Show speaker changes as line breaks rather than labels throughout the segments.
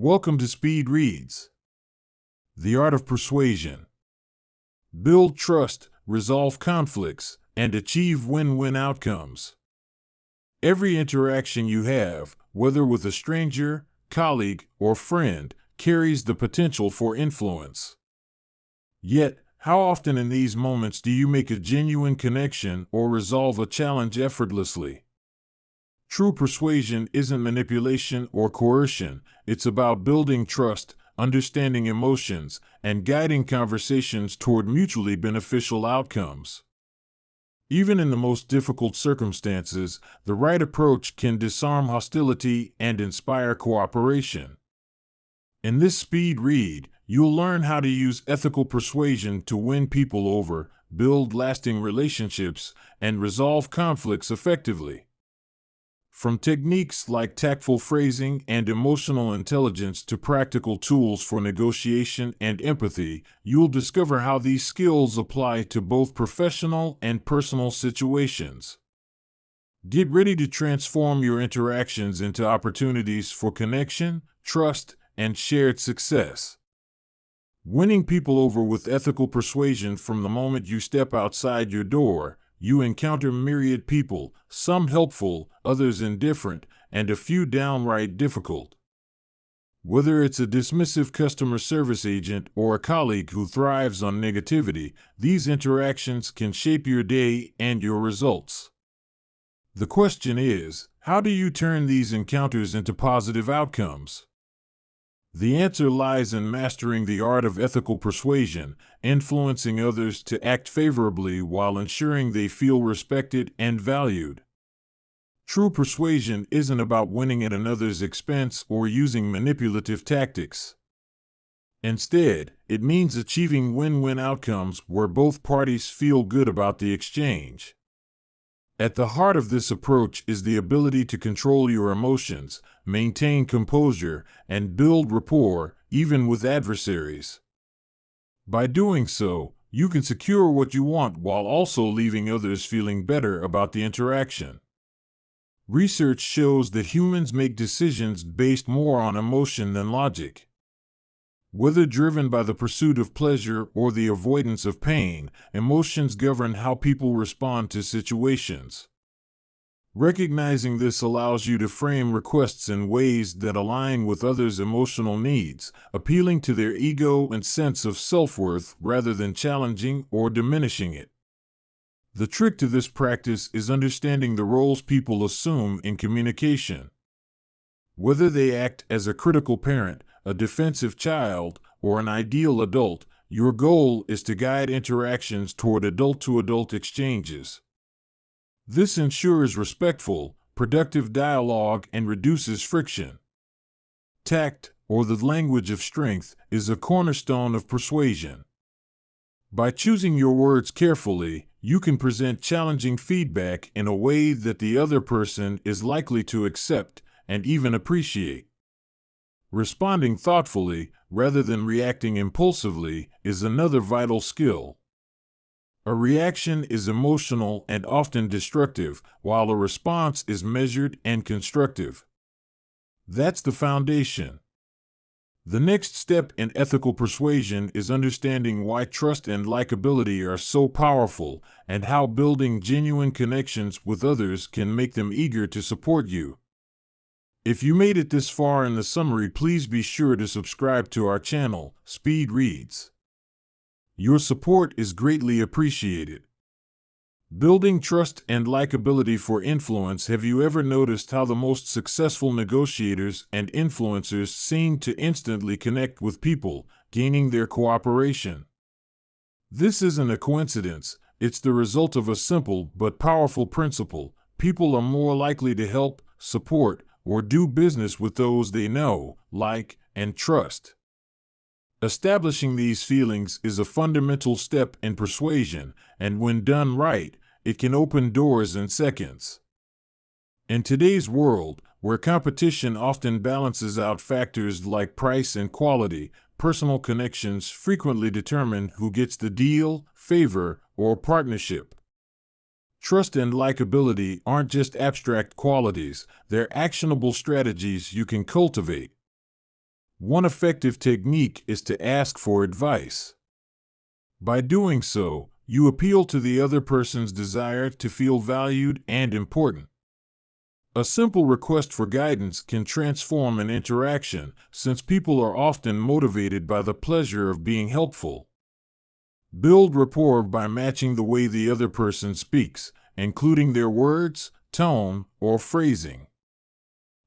Welcome to Speed Reads, the Art of Persuasion. Build trust, resolve conflicts, and achieve win-win outcomes. Every interaction you have, whether with a stranger, colleague, or friend, carries the potential for influence. Yet, how often in these moments do you make a genuine connection or resolve a challenge effortlessly? True persuasion isn't manipulation or coercion. It's about building trust, understanding emotions, and guiding conversations toward mutually beneficial outcomes. Even in the most difficult circumstances, the right approach can disarm hostility and inspire cooperation. In this speed read, you'll learn how to use ethical persuasion to win people over, build lasting relationships, and resolve conflicts effectively. From techniques like tactful phrasing and emotional intelligence to practical tools for negotiation and empathy, you'll discover how these skills apply to both professional and personal situations. Get ready to transform your interactions into opportunities for connection, trust, and shared success. Winning people over with ethical persuasion. From the moment you step outside your door, you encounter myriad people, some helpful, others indifferent, and a few downright difficult. Whether it's a dismissive customer service agent or a colleague who thrives on negativity, these interactions can shape your day and your results. The question is, how do you turn these encounters into positive outcomes? The answer lies in mastering the art of ethical persuasion, influencing others to act favorably while ensuring they feel respected and valued. True persuasion isn't about winning at another's expense or using manipulative tactics. Instead, it means achieving win-win outcomes where both parties feel good about the exchange. At the heart of this approach is the ability to control your emotions, maintain composure, and build rapport, even with adversaries. By doing so, you can secure what you want while also leaving others feeling better about the interaction. Research shows that humans make decisions based more on emotion than logic. Whether driven by the pursuit of pleasure or the avoidance of pain, emotions govern how people respond to situations. Recognizing this allows you to frame requests in ways that align with others' emotional needs, appealing to their ego and sense of self-worth rather than challenging or diminishing it. The trick to this practice is understanding the roles people assume in communication. Whether they act as a critical parent, a defensive child, or an ideal adult, your goal is to guide interactions toward adult-to-adult exchanges. This ensures respectful, productive dialogue and reduces friction. Tact, or the language of strength, is a cornerstone of persuasion. By choosing your words carefully, you can present challenging feedback in a way that the other person is likely to accept and even appreciate. Responding thoughtfully, rather than reacting impulsively, is another vital skill. A reaction is emotional and often destructive, while a response is measured and constructive. That's the foundation. The next step in ethical persuasion is understanding why trust and likability are so powerful, and how building genuine connections with others can make them eager to support you. If you made it this far in the summary, please be sure to subscribe to our channel, Speed Reads. Your support is greatly appreciated. Building trust and likability for influence. Have you ever noticed how the most successful negotiators and influencers seem to instantly connect with people, gaining their cooperation? This isn't a coincidence, it's the result of a simple but powerful principle. People are more likely to help, support, or do business with those they know, like, and trust. Establishing these feelings is a fundamental step in persuasion, and when done right, it can open doors in seconds. In today's world, where competition often balances out factors like price and quality, personal connections frequently determine who gets the deal, favor, or partnership. Trust and likability aren't just abstract qualities, they're actionable strategies you can cultivate. One effective technique is to ask for advice. By doing so, you appeal to the other person's desire to feel valued and important. A simple request for guidance can transform an interaction, since people are often motivated by the pleasure of being helpful. Build rapport by matching the way the other person speaks, including their words, tone, or phrasing.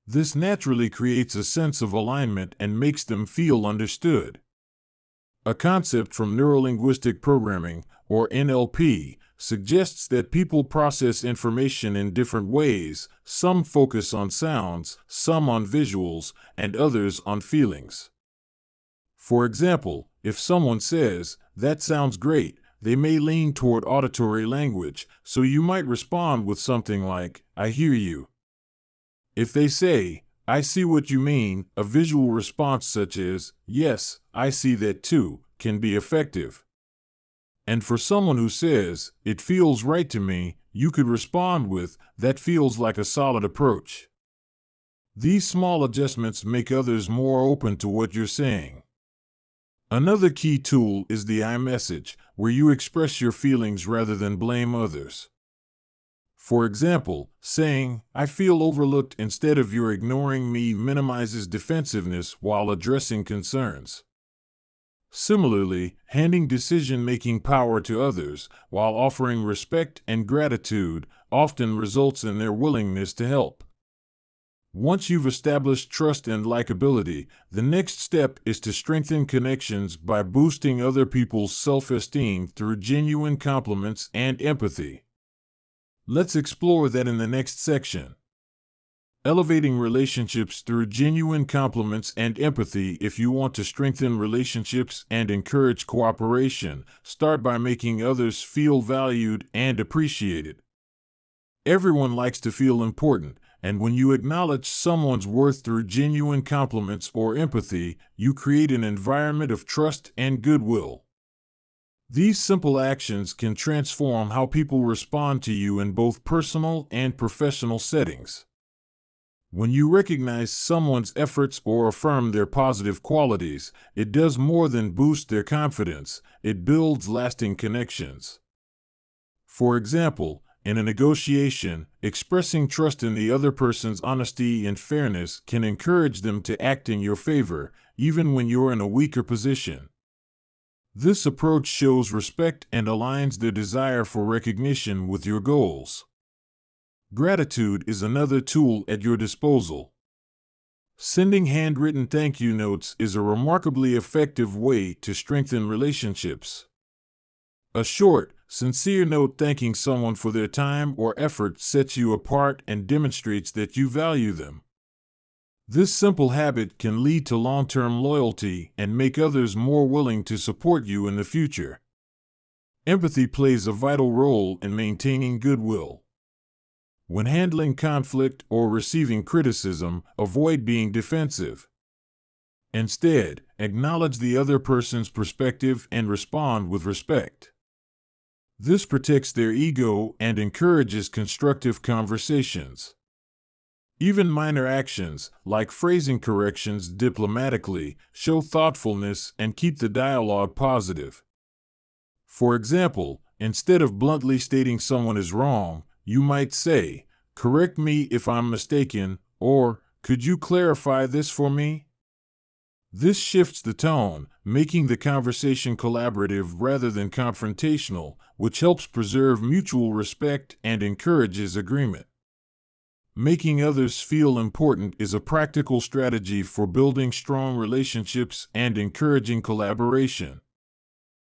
This naturally creates a sense of alignment and makes them feel understood. A concept from neurolinguistic programming, or NLP, suggests that people process information in different ways. Some focus on sounds, some on visuals, and others on feelings. For example, if someone says, "That sounds great," they may lean toward auditory language, so you might respond with something like, "I hear you." If they say, "I see what you mean," a visual response such as, "Yes, I see that too," can be effective. And for someone who says, "It feels right to me," you could respond with, "That feels like a solid approach." These small adjustments make others more open to what you're saying. Another key tool is the I message, where you express your feelings rather than blame others. For example, saying, "I feel overlooked" instead of "you're ignoring me" minimizes defensiveness while addressing concerns. Similarly, handing decision-making power to others while offering respect and gratitude often results in their willingness to help. Once you've established trust and likability, the next step is to strengthen connections by boosting other people's self-esteem through genuine compliments and empathy. Let's explore that in the next section. Elevating relationships through genuine compliments and empathy. If you want to strengthen relationships and encourage cooperation, start by making others feel valued and appreciated. Everyone likes to feel important, and when you acknowledge someone's worth through genuine compliments or empathy, you create an environment of trust and goodwill. These simple actions can transform how people respond to you in both personal and professional settings. When you recognize someone's efforts or affirm their positive qualities, it does more than boost their confidence, it builds lasting connections. For example, in a negotiation, expressing trust in the other person's honesty and fairness can encourage them to act in your favor, even when you're in a weaker position. This approach shows respect and aligns their desire for recognition with your goals. Gratitude is another tool at your disposal. Sending handwritten thank you notes is a remarkably effective way to strengthen relationships. A short, sincere note thanking someone for their time or effort sets you apart and demonstrates that you value them. This simple habit can lead to long-term loyalty and make others more willing to support you in the future. Empathy plays a vital role in maintaining goodwill. When handling conflict or receiving criticism, avoid being defensive. Instead, acknowledge the other person's perspective and respond with respect. This protects their ego and encourages constructive conversations. Even minor actions, like phrasing corrections diplomatically, show thoughtfulness and keep the dialogue positive. For example, instead of bluntly stating someone is wrong, you might say, "Correct me if I'm mistaken," or "Could you clarify this for me?" This shifts the tone, making the conversation collaborative rather than confrontational, which helps preserve mutual respect and encourages agreement. Making others feel important is a practical strategy for building strong relationships and encouraging collaboration.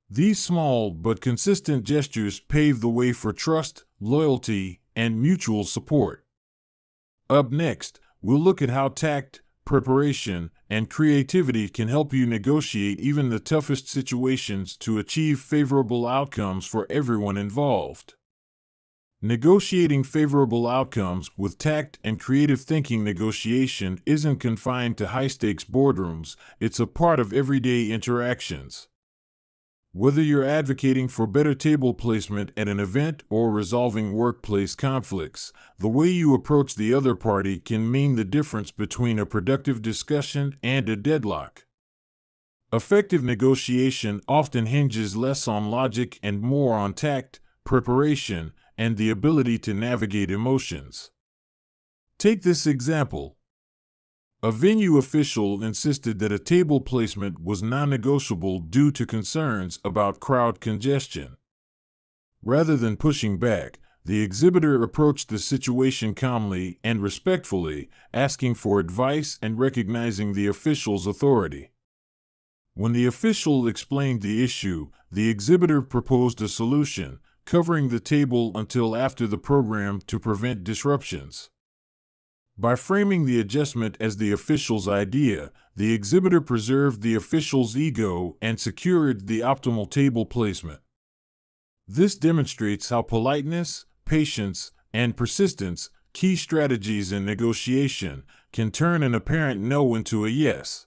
These small but consistent gestures pave the way for trust, loyalty, and mutual support. Up next, we'll look at how tact, preparation, and creativity can help you negotiate even the toughest situations to achieve favorable outcomes for everyone involved. Negotiating favorable outcomes with tact and creative thinking. Negotiation isn't confined to high-stakes boardrooms, it's a part of everyday interactions. Whether you're advocating for better table placement at an event or resolving workplace conflicts, the way you approach the other party can mean the difference between a productive discussion and a deadlock. Effective negotiation often hinges less on logic and more on tact, preparation, and the ability to navigate emotions. Take this example. A venue official insisted that a table placement was non-negotiable due to concerns about crowd congestion. Rather than pushing back, the exhibitor approached the situation calmly and respectfully, asking for advice and recognizing the official's authority. When the official explained the issue, the exhibitor proposed a solution, covering the table until after the program to prevent disruptions. By framing the adjustment as the official's idea, the exhibitor preserved the official's ego and secured the optimal table placement. This demonstrates how politeness, patience, and persistence, key strategies in negotiation, can turn an apparent no into a yes.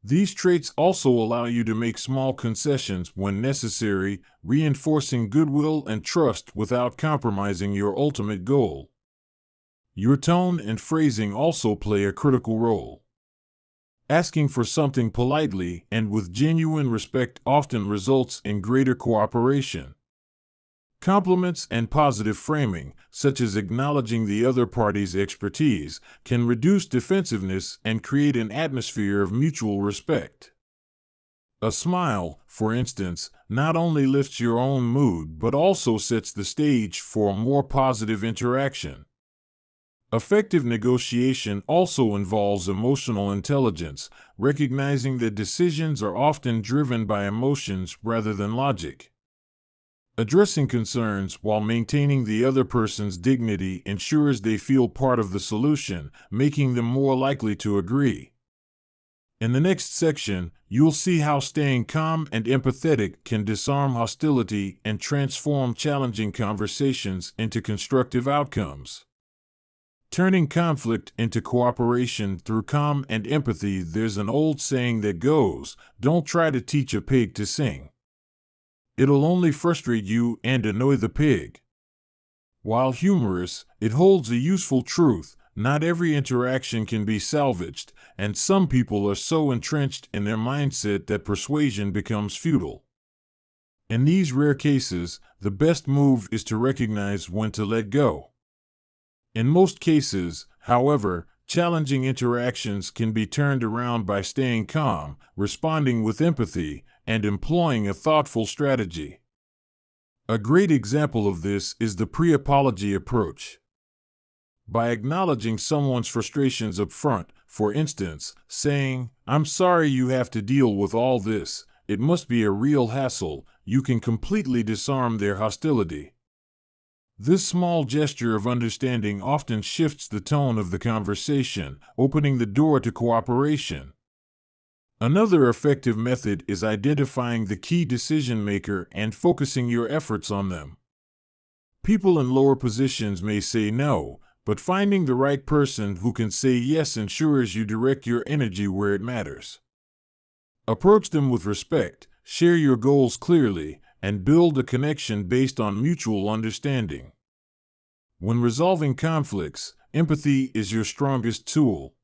These traits also allow you to make small concessions when necessary, reinforcing goodwill and trust without compromising your ultimate goal. Your tone and phrasing also play a critical role. Asking for something politely and with genuine respect often results in greater cooperation. Compliments and positive framing, such as acknowledging the other party's expertise, can reduce defensiveness and create an atmosphere of mutual respect. A smile, for instance, not only lifts your own mood but also sets the stage for a more positive interaction. Effective negotiation also involves emotional intelligence, recognizing that decisions are often driven by emotions rather than logic. Addressing concerns while maintaining the other person's dignity ensures they feel part of the solution, making them more likely to agree. In the next section, you'll see how staying calm and empathetic can disarm hostility and transform challenging conversations into constructive outcomes. Turning conflict into cooperation through calm and empathy. There's an old saying that goes, "Don't try to teach a pig to sing. It'll only frustrate you and annoy the pig." While humorous, it holds a useful truth. Not every interaction can be salvaged, and some people are so entrenched in their mindset that persuasion becomes futile. In these rare cases, the best move is to recognize when to let go. In most cases, however, challenging interactions can be turned around by staying calm, responding with empathy, and employing a thoughtful strategy. A great example of this is the pre-apology approach. By acknowledging someone's frustrations up front, for instance, saying, "I'm sorry you have to deal with all this, it must be a real hassle," you can completely disarm their hostility. This small gesture of understanding often shifts the tone of the conversation, opening the door to cooperation. Another effective method is identifying the key decision maker and focusing your efforts on them. People in lower positions may say no, but finding the right person who can say yes ensures you direct your energy where it matters. Approach them with respect, share your goals clearly, and build a connection based on mutual understanding. When resolving conflicts, empathy is your strongest tool.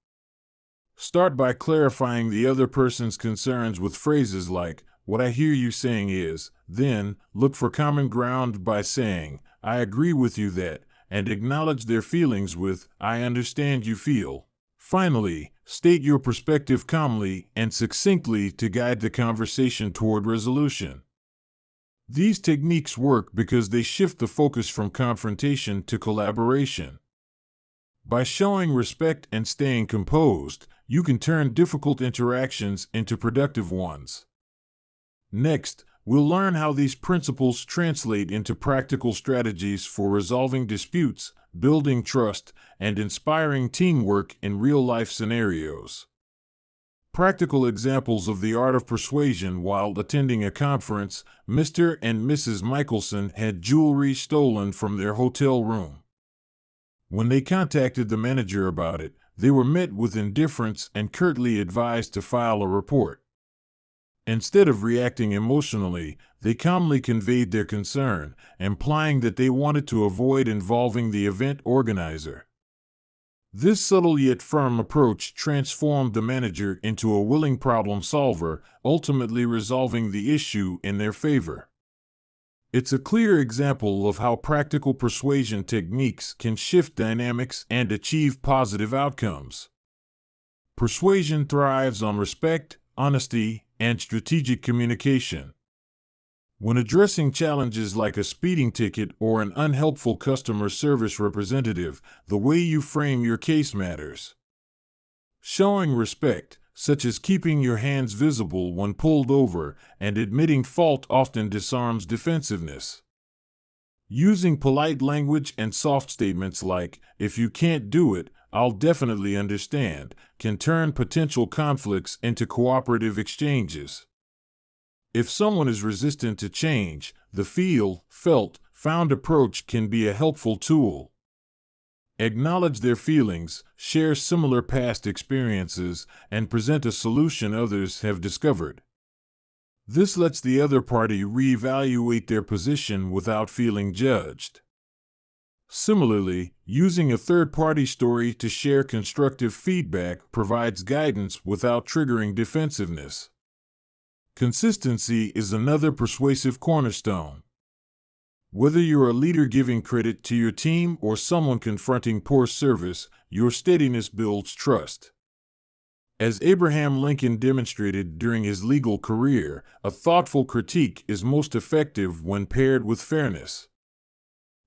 Start by clarifying the other person's concerns with phrases like, "What I hear you saying is," then look for common ground by saying, "I agree with you that," and acknowledge their feelings with, "I understand you feel." Finally, state your perspective calmly and succinctly to guide the conversation toward resolution. These techniques work because they shift the focus from confrontation to collaboration. By showing respect and staying composed, you can turn difficult interactions into productive ones. Next, we'll learn how these principles translate into practical strategies for resolving disputes, building trust, and inspiring teamwork in real-life scenarios. Practical examples of the art of persuasion. While attending a conference, Mr. and Mrs. Michelson had jewelry stolen from their hotel room. When they contacted the manager about it, they were met with indifference and curtly advised to file a report. Instead of reacting emotionally, they calmly conveyed their concern, implying that they wanted to avoid involving the event organizer. This subtle yet firm approach transformed the manager into a willing problem solver, ultimately resolving the issue in their favor. It's a clear example of how practical persuasion techniques can shift dynamics and achieve positive outcomes. Persuasion thrives on respect, honesty, and strategic communication. When addressing challenges like a speeding ticket or an unhelpful customer service representative, the way you frame your case matters. Showing respect, such as keeping your hands visible when pulled over, and admitting fault often disarms defensiveness. Using polite language and soft statements like, "If you can't do it, I'll definitely understand," can turn potential conflicts into cooperative exchanges. If someone is resistant to change, the felt, found approach can be a helpful tool. Acknowledge their feelings, share similar past experiences, and present a solution others have discovered. This lets the other party reevaluate their position without feeling judged. Similarly, using a third-party story to share constructive feedback provides guidance without triggering defensiveness. Consistency is another persuasive cornerstone. Whether you're a leader giving credit to your team or someone confronting poor service, your steadiness builds trust. As Abraham Lincoln demonstrated during his legal career, a thoughtful critique is most effective when paired with fairness.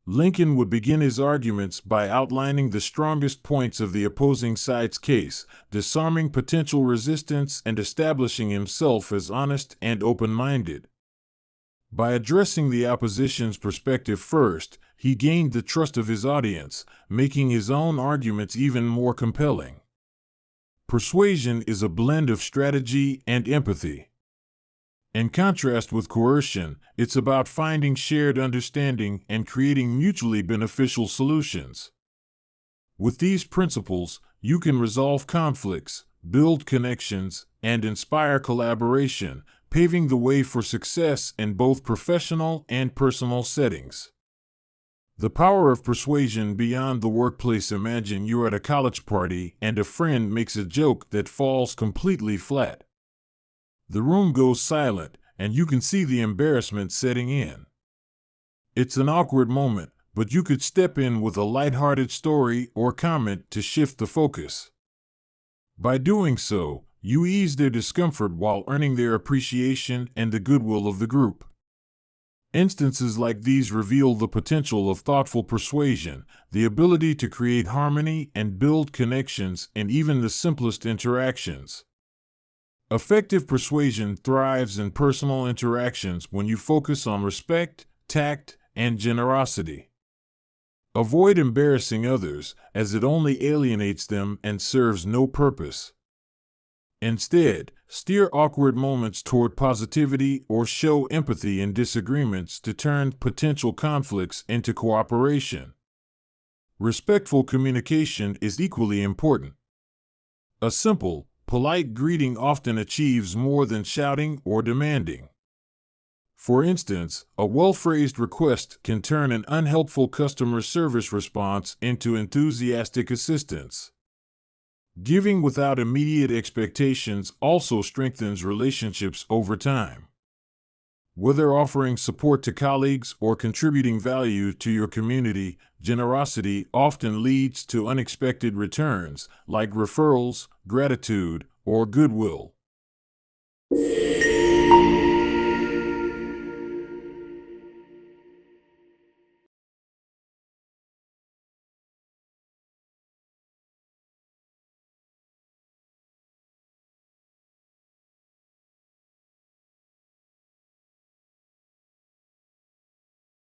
Lincoln would begin his arguments by outlining the strongest points of the opposing side's case, disarming potential resistance and establishing himself as honest and open-minded. By addressing the opposition's perspective first, he gained the trust of his audience, making his own arguments even more compelling. Persuasion is a blend of strategy and empathy. In contrast with coercion, it's about finding shared understanding and creating mutually beneficial solutions. With these principles, you can resolve conflicts, build connections, and inspire collaboration, paving the way for success in both professional and personal settings. The power of persuasion beyond the workplace. Imagine you're at a college party and a friend makes a joke that falls completely flat. The room goes silent, and you can see the embarrassment setting in. It's an awkward moment, but you could step in with a lighthearted story or comment to shift the focus. By doing so, you ease their discomfort while earning their appreciation and the goodwill of the group. Instances like these reveal the potential of thoughtful persuasion, the ability to create harmony and build connections in even the simplest interactions. Effective persuasion thrives in personal interactions when you focus on respect, tact, and generosity. Avoid embarrassing others, as it only alienates them and serves no purpose. Instead, steer awkward moments toward positivity or show empathy in disagreements to turn potential conflicts into cooperation. Respectful communication is equally important. A simple, polite greeting often achieves more than shouting or demanding. For instance, a well-phrased request can turn an unhelpful customer service response into enthusiastic assistance. Giving without immediate expectations also strengthens relationships over time. Whether offering support to colleagues or contributing value to your community, generosity often leads to unexpected returns, like referrals, gratitude, or goodwill.